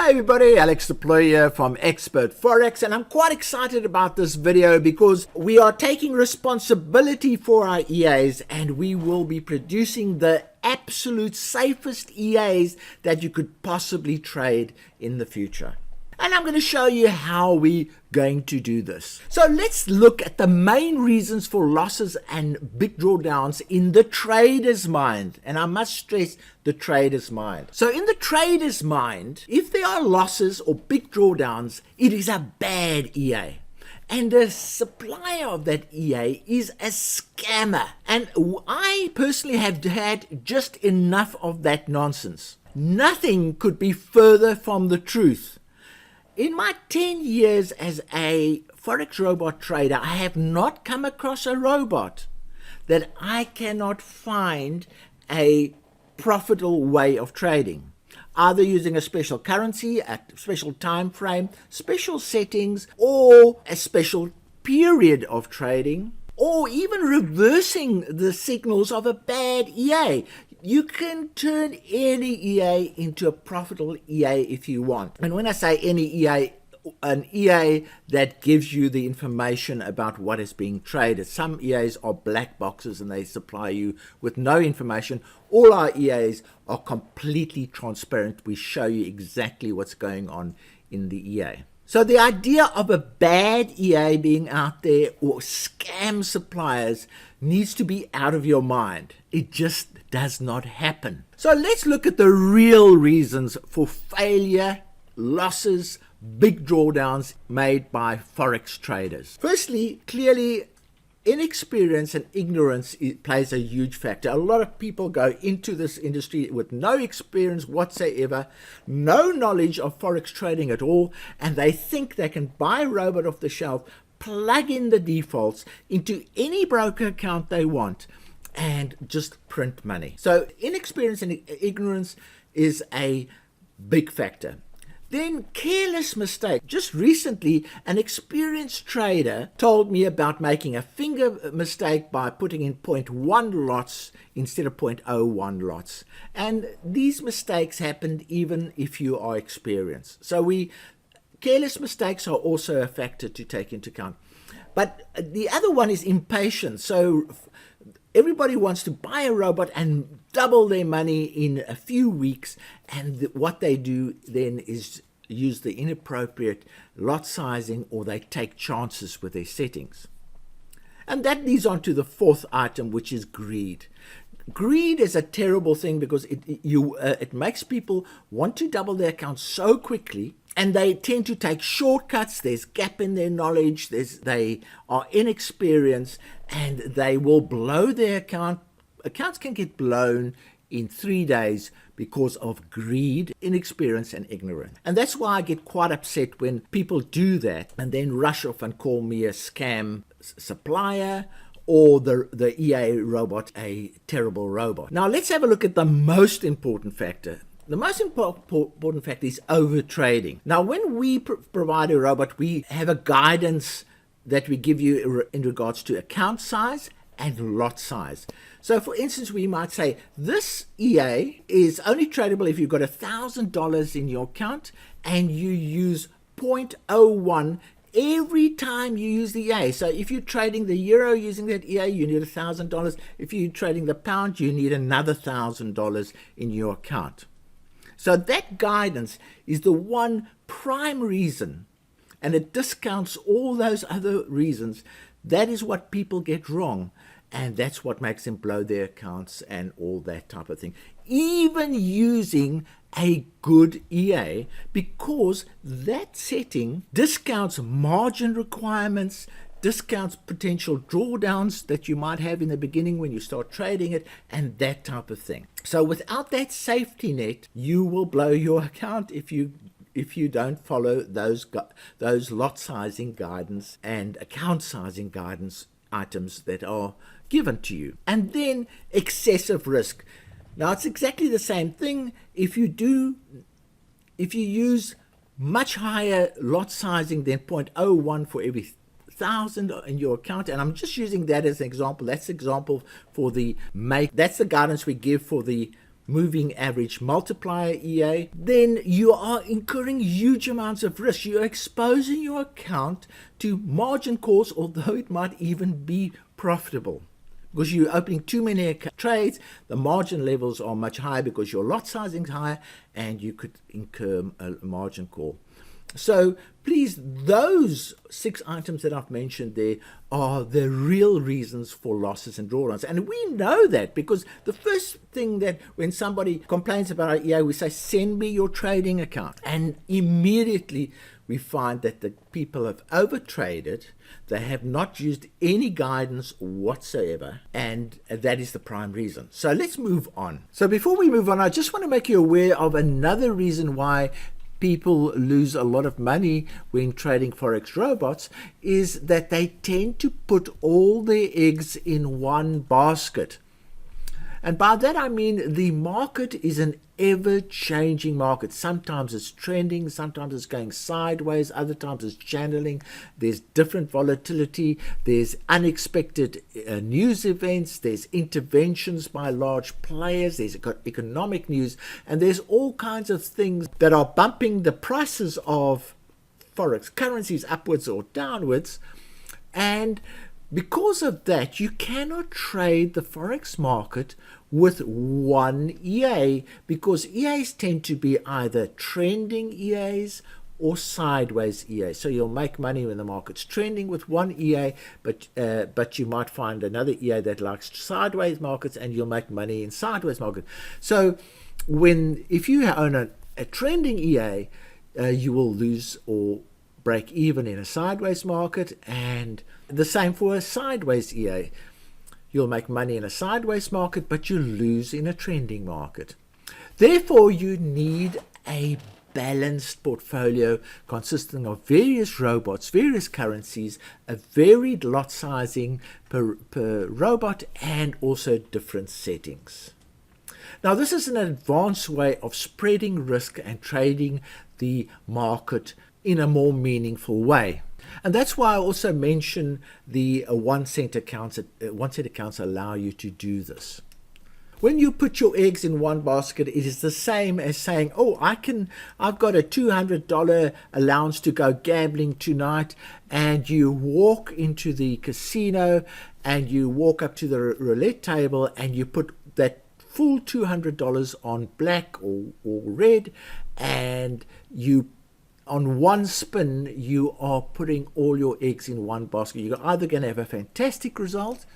Hi everybody, Alex Deploy here from Expert4x, and I'm quite excited about this video because we are taking responsibility for our EAs and we will be producing the absolute safest EAs that you could possibly trade in the future. And I'm going to show you how we're going to do this. So let's look at the main reasons for losses and big drawdowns in the trader's mind. And I must stress the trader's mind. So in the trader's mind, if there are losses or big drawdowns, it is a bad EA. And the supplier of that EA is a scammer. And I personally have had just enough of that nonsense. Nothing could be further from the truth. In my 10 years as a Forex robot trader, I have not come across a robot that I cannot find a profitable way of trading. Either using a special currency, a special time frame, special settings, or a special period of trading, or even reversing the signals of a bad EA. You can turn any EA into a profitable EA if you want. And when I say any EA, an EA that gives you the information about what is being traded. Some EAs are black boxes and they supply you with no information. All our EAs are completely transparent. We show you exactly what's going on in the EA. So the idea of a bad EA being out there or scam suppliers needs to be out of your mind. It just does not happen. So let's look at the real reasons for failure, losses, big drawdowns made by Forex traders. Firstly, clearly, inexperience and ignorance plays a huge factor. A lot of people go into this industry with no experience whatsoever, no knowledge of Forex trading at all, and they think they can buy a robot off the shelf, plug in the defaults into any broker account they want, and just print money. So inexperience and ignorance is a big factor. Then careless mistake. Just recently, an experienced trader told me about making a finger mistake by putting in 0.1 lots instead of 0.01 lots. And these mistakes happened even if you are experienced. So careless mistakes are also a factor to take into account. But the other one is impatience. So everybody wants to buy a robot and double their money in a few weeks, and what they do then is use the inappropriate lot sizing, or they take chances with their settings. And that leads on to the fourth item, which is greed. Greed is a terrible thing because it makes people want to double their account so quickly, and they tend to take shortcuts. There's gap in their knowledge, they are inexperienced, and they will blow their account. Accounts can get blown in 3 days because of greed, inexperience, and ignorance. And that's why I get quite upset when people do that and then rush off and call me a scam supplier, or the EA robot a terrible robot. Now let's have a look at the most important factor. The most important factor is overtrading. Now when we provide a robot, we have a guidance that we give you in regards to account size and lot size. So for instance, we might say this EA is only tradable if you've got $1,000 in your account and you use 0.01 every time you use the EA. So if you're trading the euro using that EA, you need $1,000. If you're trading the pound, you need another $1,000 in your account. So that guidance is the one prime reason, and it discounts all those other reasons. That is what people get wrong, and that's what makes them blow their accounts and all that type of thing. Even using a good EA, because that setting discounts margin requirements, discounts potential drawdowns that you might have in the beginning when you start trading it, and that type of thing. So without that safety net, you will blow your account if you don't follow those lot sizing guidance and account sizing guidance items that are given to you. And then excessive risk. Now it's exactly the same thing. If you use much higher lot sizing than 0.01 for every 1,000 in your account, and I'm just using that as an example. That's the example for that's the guidance we give for the moving average multiplier EA, then you are incurring huge amounts of risk. You're exposing your account to margin calls, although it might even be profitable. Because you're opening too many trades, the margin levels are much higher because your lot sizing is higher, and you could incur a margin call. So please, those 6 items that I've mentioned there are the real reasons for losses and drawdowns. And we know that because the first thing that when somebody complains about our EA, we say, send me your trading account. And immediately we find that the people have overtraded. They have not used any guidance whatsoever, and that is the prime reason. So let's move on. So before we move on, I just want to make you aware of another reason why people lose a lot of money when trading Forex robots, is that they tend to put all their eggs in one basket. And by that I mean the market is an ever-changing market. Sometimes it's trending, sometimes it's going sideways, other times it's channeling. There's different volatility, there's unexpected news events, there's interventions by large players, there's economic news, and there's all kinds of things that are bumping the prices of Forex currencies upwards or downwards. And because of that, you cannot trade the Forex market with one EA, because EAs tend to be either trending EAs or sideways EAs. So you'll make money when the market's trending with one EA, but you might find another EA that likes sideways markets, and you'll make money in sideways market. So if you own a trending EA, you will lose or break even in a sideways market, and the same for a sideways EA. You'll make money in a sideways market, but you lose in a trending market. Therefore, you need a balanced portfolio consisting of various robots, various currencies, a varied lot sizing per robot, and also different settings. Now, this is an advanced way of spreading risk and trading the market in a more meaningful way. And that's why I also mention the one-cent accounts. One-cent accounts allow you to do this. When you put your eggs in one basket, it is the same as saying, oh, I've got a $200 allowance to go gambling tonight, and you walk into the casino and you walk up to the roulette table and you put that full $200 on black or red, and on one spin, you are putting all your eggs in one basket. You're either going to have a fantastic result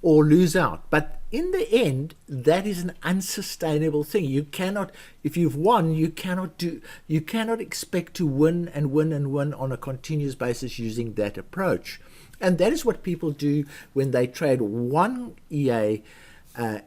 or lose out. But in the end, that is an unsustainable thing. You cannot, if you've won, you cannot expect to win and win and win on a continuous basis using that approach. And that is what people do when they trade one EA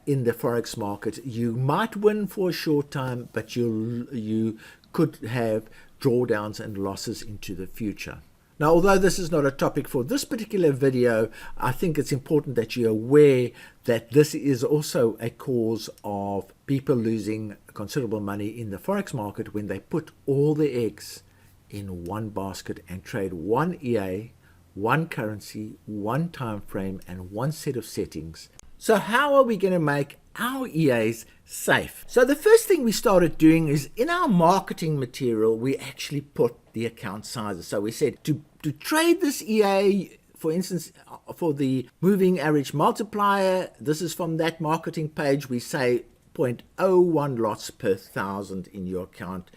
in the Forex market. You might win for a short time, but you could have drawdowns and losses into the future. Now, although this is not a topic for this particular video, I think it's important that you're aware that this is also a cause of people losing considerable money in the Forex market when they put all their eggs in one basket and trade one EA, one currency, one time frame, and one set of settings. So how are we going to make our EAs safe? So the first thing we started doing is in our marketing material, we actually put the account sizes. So we said to trade this EA, for instance, for the moving average multiplier, this is from that marketing page, we say 0.01 lots per 1,000 in your account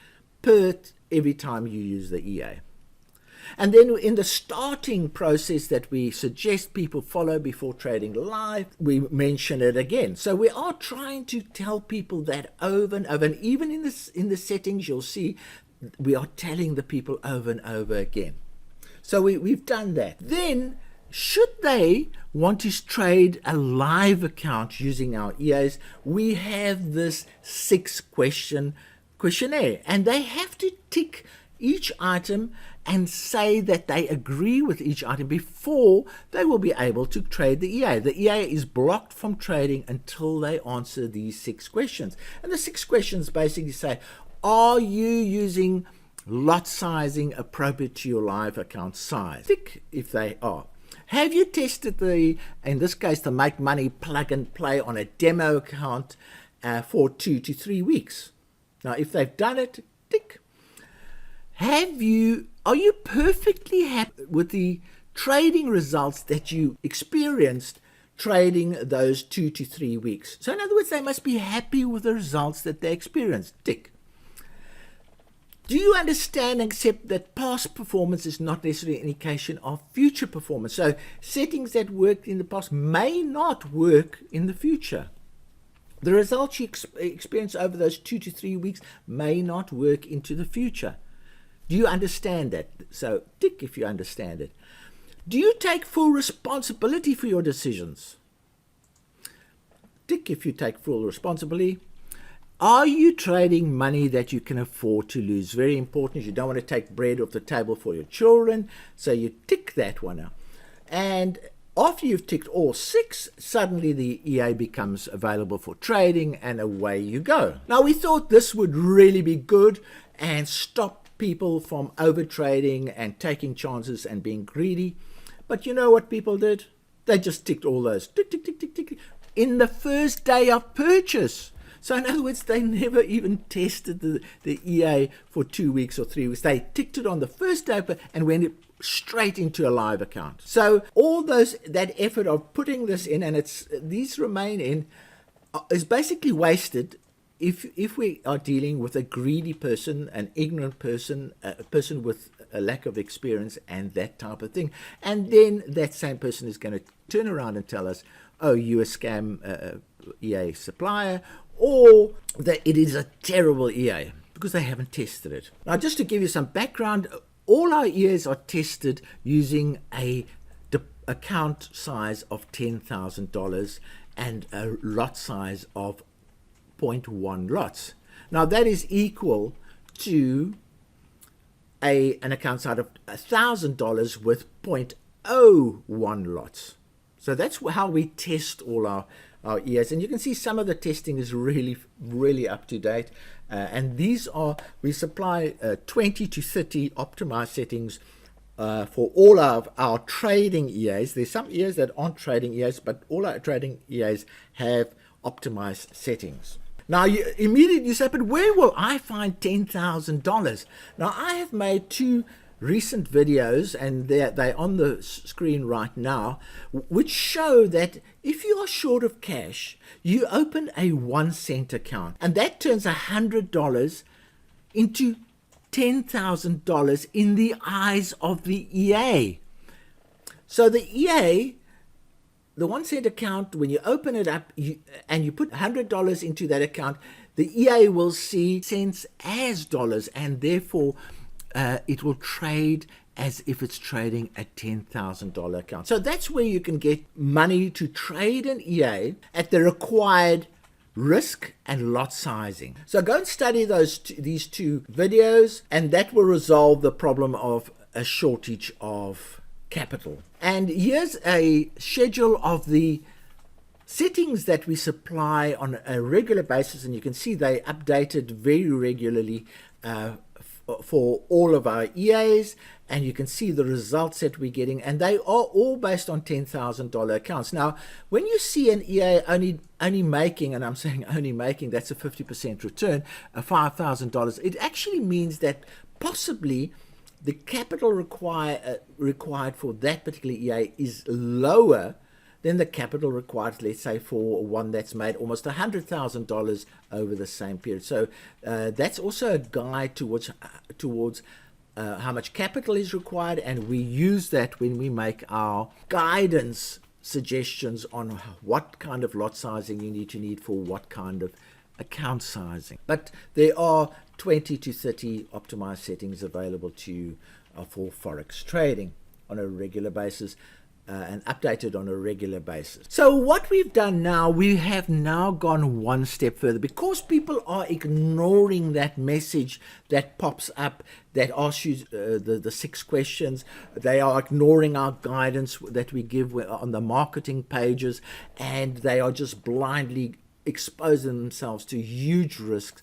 every time you use the EA. And then in the starting process that we suggest people follow before trading live, we mention it again. So we are trying to tell people that over and over, and even in the settings, you'll see we are telling the people over and over again. So we've done that. Then, should they want to trade a live account using our EAs, we have this 6-question questionnaire, and they have to tick each item and say that they agree with each item before they will be able to trade the EA. The EA is blocked from trading until they answer these 6 questions. And the 6 questions basically say, are you using lot sizing appropriate to your live account size? Tick if they are. Have you tested in this case, the make money plug and play on a demo account? for 2 to 3 weeks. Now, if they've done it, tick. Are you perfectly happy with the trading results that you experienced trading those 2 to 3 weeks? So in other words, they must be happy with the results that they experienced. Tick. Do you understand and accept that past performance is not necessarily an indication of future performance? So settings that worked in the past may not work in the future. The results you experience over those 2 to 3 weeks may not work into the future. Do you understand that? So tick if you understand it. Do you take full responsibility for your decisions? Tick if you take full responsibility. Are you trading money that you can afford to lose? Very important. You don't want to take bread off the table for your children. So you tick that one out. And after you've ticked all 6, suddenly the EA becomes available for trading and away you go. Now we thought this would really be good and stop people from overtrading and taking chances and being greedy. But you know what people did? They just ticked all those tick, tick, tick, tick, tick, in the first day of purchase. So in other words, they never even tested the EA for 2 weeks or 3 weeks. They ticked it on the first day and went straight into a live account. So all that effort of putting this in, and these remain in, is basically wasted if we are dealing with a greedy person, an ignorant person, a person with a lack of experience and that type of thing. And then that same person is going to turn around and tell us, oh, you're a scam EA supplier, or that it is a terrible EA because they haven't tested it. Now, just to give you some background, all our EAs are tested using a account size of $10,000 and a lot size of 0.1 lots. Now, that is equal to an account size of $1,000 with 0.01 lots. So that's how we test all our EAs, and you can see some of the testing is really up to date, and we supply 20 to 30 optimized settings for all of our trading EAs. There's some EAs that aren't trading EAs, but all our trading EAs have optimized settings. Now you immediately say, but where will I find $10,000? Now I have made 2 recent videos, and they're on the screen right now, which show that if you are short of cash, you open a 1-cent account, and that turns $100 into $10,000 in the eyes of the EA. So the EA, the 1-cent account, when you open it up and you put $100 into that account, the EA will see cents as dollars, and therefore it will trade as if it's trading a $10,000 account. So that's where you can get money to trade an EA at the required risk and lot sizing. So go and study these 2 videos, and that will resolve the problem of a shortage of capital. And here's a schedule of the settings that we supply on a regular basis, and you can see they updated very regularly for all of our EAs, and you can see the results that we're getting, and they are all based on $10,000 accounts. Now, when you see an EA only making, and I'm saying only making, that's a 50% return, $5,000, it actually means that possibly the capital required for that particular EA is lower than the capital required, let's say, for one that's made almost $100,000 over the same period. So that's also a guide towards how much capital is required, and we use that when we make our guidance suggestions on what kind of lot sizing you need for what kind of account sizing. But there are 20 to 30 optimized settings available to you for Forex trading on a regular basis, and updated on a regular basis. So what we've done now, we have now gone one step further, because people are ignoring that message that pops up that asks you the 6 questions. They are ignoring our guidance that we give on the marketing pages, and they are just blindly exposing themselves to huge risks.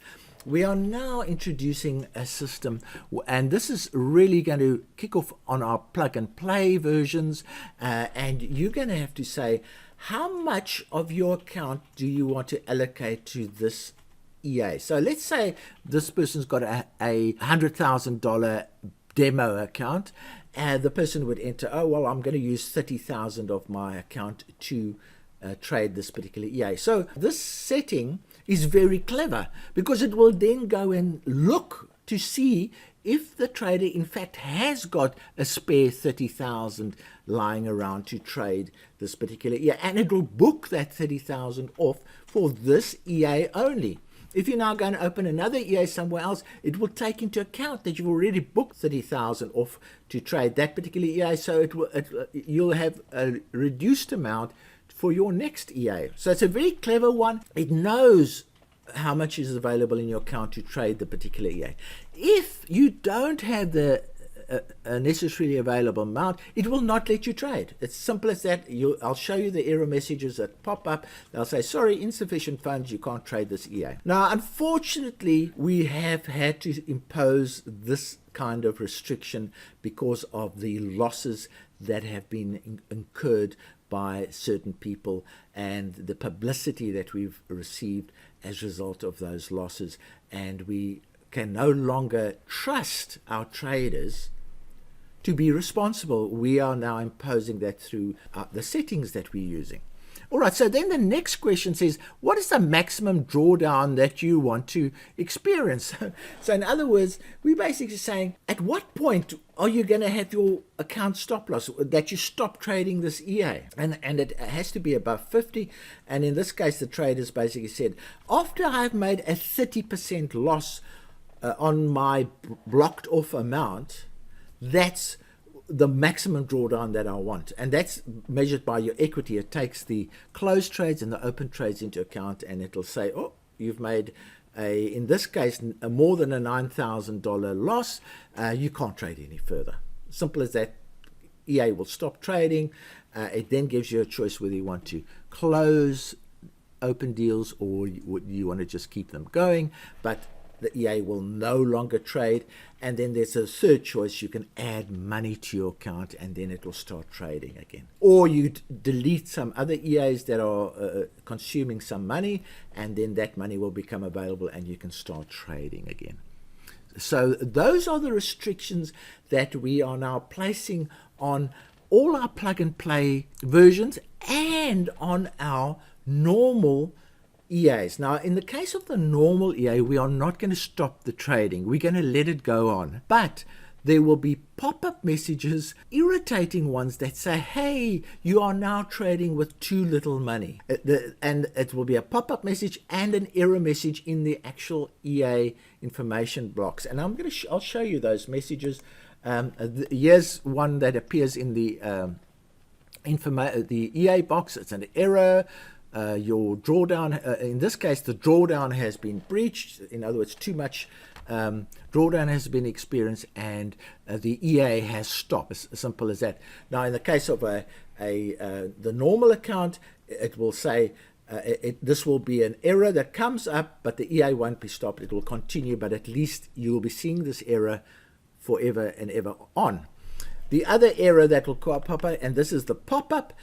We are now introducing a system, and this is really going to kick off on our plug and play versions, and you're going to have to say, how much of your account do you want to allocate to this EA? So let's say this person's got a $100,000 demo account, and the person would enter, oh, well, I'm going to use 30,000 of my account to trade this particular EA. So this setting is very clever, because it will then go and look to see if the trader in fact has got a spare 30,000 lying around to trade this particular EA, and it will book that 30,000 off for this EA only. If you're now going to open another EA somewhere else, it will take into account that you've already booked 30,000 off to trade that particular EA, so you'll have a reduced amount for your next EA. So it's a very clever one. It knows how much is available in your account to trade the particular EA. If you don't have the necessarily available amount, it will not let you trade. It's simple as that. I'll show you the error messages that pop up. They'll say, sorry, insufficient funds, you can't trade this EA. Now, unfortunately, we have had to impose this kind of restriction because of the losses that have been incurred by certain people and the publicity that we've received as a result of those losses. And we can no longer trust our traders to be responsible. We are now imposing that through the settings that we're using. All right, so then the next question says, what is the maximum drawdown that you want to experience? So in other words, we're basically saying, at what point are you going to have your account stop loss, that you stop trading this EA? And it has to be above 50. And in this case, the traders basically said, after I've made a 30% loss on my blocked off amount, that's the maximum drawdown that I want. And that's measured by your equity. It takes the closed trades and the open trades into account, and it'll say, oh, you've made in this case, more than a $9,000 loss. You can't trade any further. Simple as that. EA will stop trading. It then gives you a choice whether you want to close open deals or you want to just keep them going. But the EA will no longer trade. And then there's a third choice. You can add money to your account and then it will start trading again. Or you delete some other EAs that are consuming some money, and then that money will become available and you can start trading again. So those are the restrictions that we are now placing on all our plug and play versions and on our normal EAs. Now, in the case of the normal EA, we are not going to stop the trading. We're going to let it go on. But there will be pop-up messages, irritating ones that say, hey, you are now trading with too little money. And it will be a pop-up message and an error message in the actual EA information blocks. And I'll show you those messages. Here's one that appears in the EA box. It's an error. Your drawdown, in this case, the drawdown has been breached. In other words, too much drawdown has been experienced, and the EA has stopped. As simple as that. Now, in the case of the normal account, it will say this will be an error that comes up, but the EA won't be stopped. It will continue, but at least you will be seeing this error forever and ever on. The other error that will pop up, and this is the pop-up,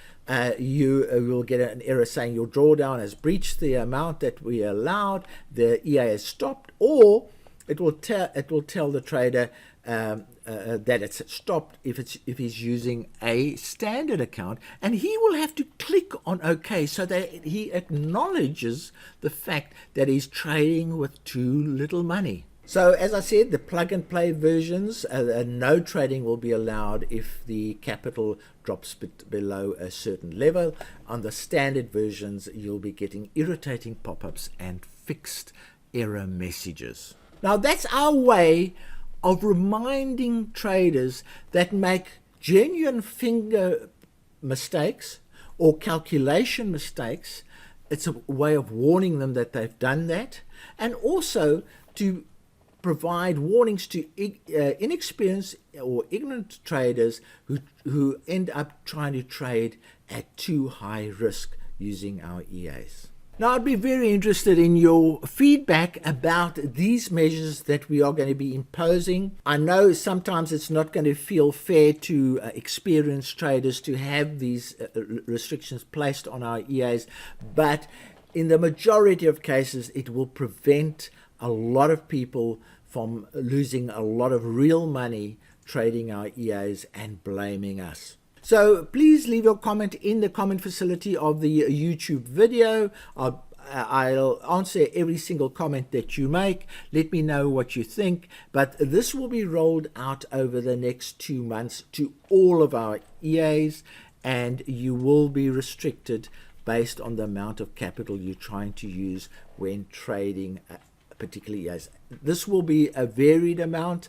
you will get an error saying your drawdown has breached the amount that we allowed, the EA has stopped, or it will tell the trader that it's stopped if he's using a standard account, and he will have to click on OK so that he acknowledges the fact that he's trading with too little money. So, as I said, the plug-and-play versions, no trading will be allowed if the capital drops below a certain level. On the standard versions, you'll be getting irritating pop-ups and fixed error messages. Now, that's our way of reminding traders that make genuine finger mistakes or calculation mistakes. It's a way of warning them that they've done that, and also to provide warnings to inexperienced or ignorant traders who end up trying to trade at too high risk using our EAs. Now, I'd be very interested in your feedback about these measures that we are going to be imposing. I know sometimes it's not going to feel fair to experienced traders to have these restrictions placed on our EAs, but in the majority of cases, it will prevent a lot of people from losing a lot of real money trading our EAs and blaming us. So please leave your comment in the comment facility of the YouTube video. I'll answer every single comment that you make. Let me know what you think. But this will be rolled out over the next 2 months to all of our EAs, and you will be restricted based on the amount of capital you're trying to use when trading particularly EAs. This will be a varied amount.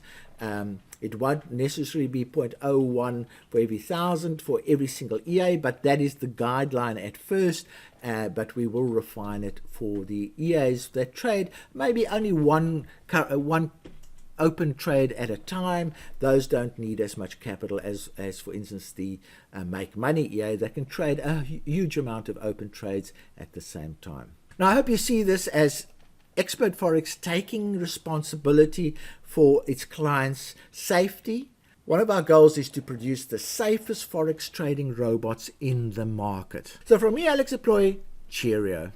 It won't necessarily be 0.01 for every 1,000 for every single EA, but that is the guideline at first. But we will refine it for the EAs that trade maybe only one open trade at a time. Those don't need as much capital as for instance, the make money EA. They can trade a huge amount of open trades at the same time. Now, I hope you see this as Expert Forex taking responsibility for its clients' safety. One of our goals is to produce the safest Forex trading robots in the market. So from me, Alex Deploy, cheerio.